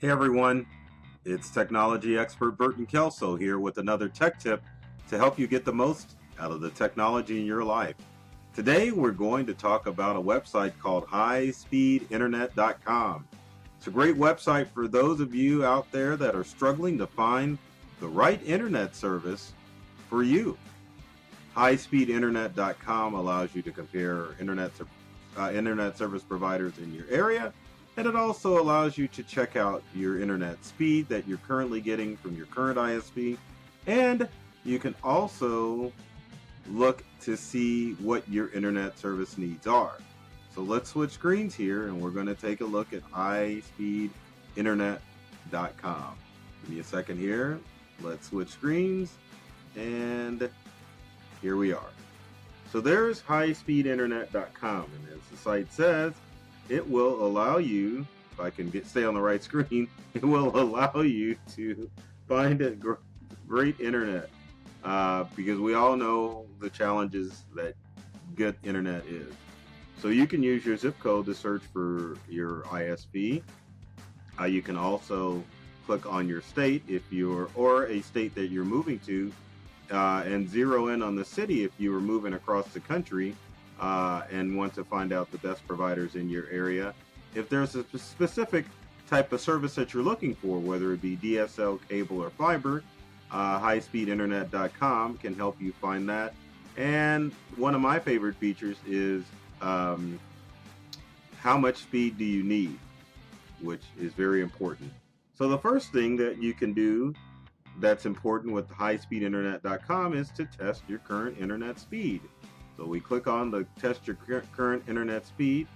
Hey everyone, it's technology expert Burton Kelso here with another tech tip to help you get the most out of the technology in your life. Today we're going to talk about a website called HighSpeedInternetcom. It's a great website for those of you out there that are struggling to find the right internet service for you. HighSpeedInternetcom allows you to compare internet service providers in your area, and it also allows you to check out your internet speed that you're currently getting from your current ISP, and you can also look to see what your internet service needs are. So let's switch screens here, and we're going to take a look at HighSpeedInternetcom. Give me a second here. Let's switch screens, and here we are. So there's HighSpeedInternetcom, and as the site says, it will allow you, if I can stay on the right screen, it will allow you to find a great internet, because we all know the challenges that good internet is. So you can use your zip code to search for your ISP. You can also click on your state or a state that you're moving to, and zero in on the city if you were moving across the country and want to find out the best providers in your area. If there's a specific type of service that you're looking for, whether it be DSL, cable, or fiber, HighSpeedInternetcom can help you find that. And one of my favorite features is how much speed do you need, which is very important. So the first thing that you can do that's important with HighSpeedInternetcom is to test your current internet speed. So we click on the test your current internet speed,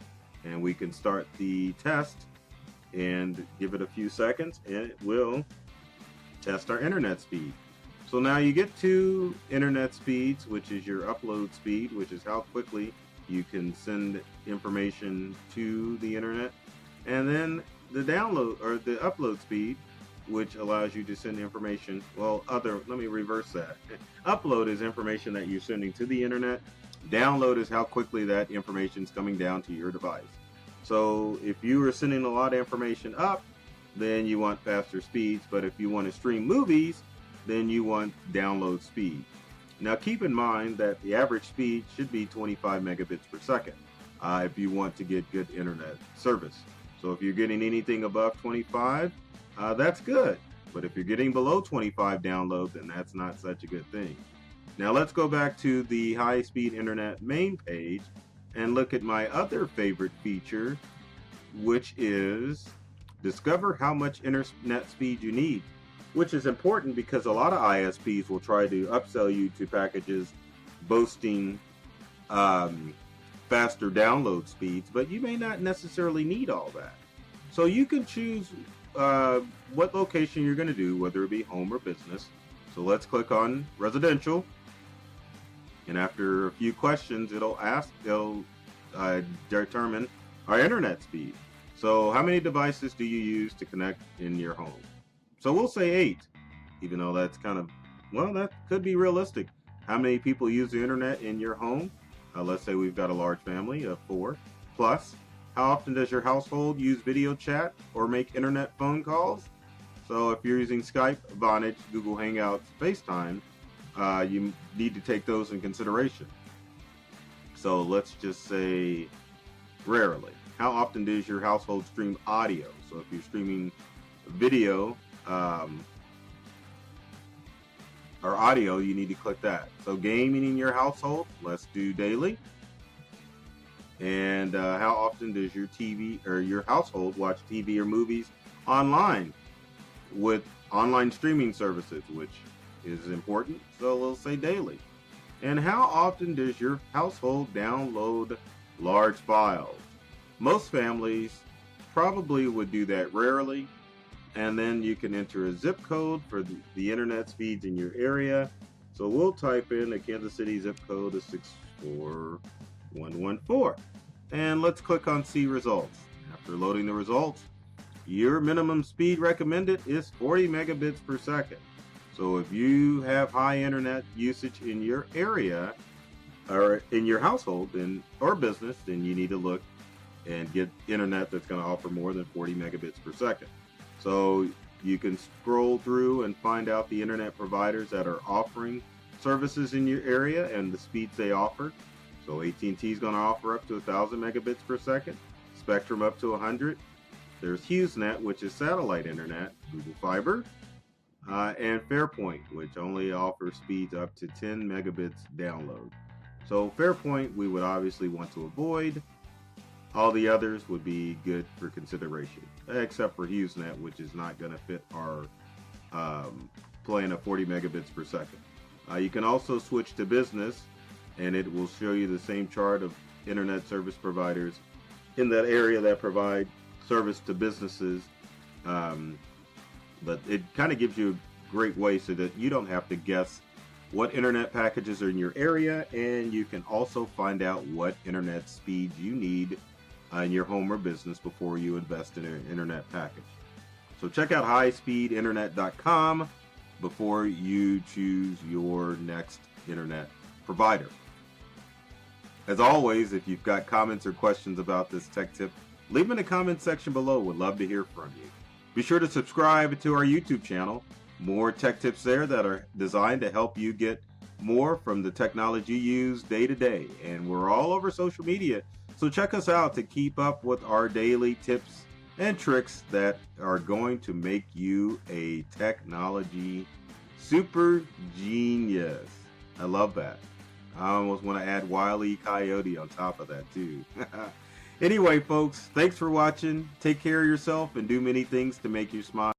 and we can start the test and give it a few seconds, and it will test our internet speed. So now you get to internet speeds, which is your upload speed, which is how quickly you can send information to the internet, and then the download or the upload speed, which allows you to send information. Let me reverse that. Upload is information that you're sending to the internet. Download is how quickly that information is coming down to your device. So if you are sending a lot of information up, then you want faster speeds. But if you want to stream movies, then you want download speed. Now keep in mind that the average speed should be 25 megabits per second if you want to get good internet service. So if you're getting anything above 25, that's good. But if you're getting below 25 download, then that's not such a good thing. Now let's go back to the High Speed Internet main page and look at my other favorite feature, which is discover how much internet speed you need, which is important because a lot of ISPs will try to upsell you to packages boasting faster download speeds, but you may not necessarily need all that. So you can choose what location you're going to do, whether it be home or business. So let's click on residential, and after a few questions it'll determine our internet speed. So how many devices do you use to connect in your home? So we'll say 8, even though that's that could be realistic. How many people use the internet in your home? Let's say we've got a large family of 4 plus. How often does your household use video chat or make internet phone calls? So if you're using Skype, Vonage, Google Hangouts, FaceTime, you need to take those in consideration. So let's just say rarely. How often does your household stream audio? So if you're streaming video or audio, you need to click that. So gaming in your household, let's do daily. And how often does your TV or your household watch TV or movies online with online streaming services, which is important, so we'll say daily. And how often does your household download large files? Most families probably would do that rarely, and then you can enter a zip code for the internet speeds in your area. So we'll type in the Kansas City zip code is 64114, and let's click on see results. After loading the results, your minimum speed recommended is 40 megabits per second. So if you have high internet usage in your area or in your household or business, then you need to look and get internet that's going to offer more than 40 megabits per second. So you can scroll through and find out the internet providers that are offering services in your area and the speeds they offer. So AT&T is going to offer up to 1,000 megabits per second, Spectrum up to 100. There's HughesNet, which is satellite internet, Google Fiber, and Fairpoint, which only offers speeds up to 10 megabits download. So Fairpoint we would obviously want to avoid. All the others would be good for consideration, except for HughesNet, which is not going to fit our plan of 40 megabits per second. You can also switch to business, and it will show you the same chart of internet service providers in that area that provide service to businesses. But it kind of gives you a great way so that you don't have to guess what internet packages are in your area, and you can also find out what internet speeds you need in your home or business before you invest in an internet package. So check out HighSpeedInternetcom before you choose your next internet provider. As always, if you've got comments or questions about this tech tip, leave them in the comment section below. We'd love to hear from you. Be sure to subscribe to our YouTube channel. More tech tips there that are designed to help you get more from the technology you use day to day. And we're all over social media, so check us out to keep up with our daily tips and tricks that are going to make you a technology super genius. I love that. I almost want to add Wile E. Coyote on top of that too. Anyway, folks, thanks for watching. Take care of yourself and do many things to make you smile.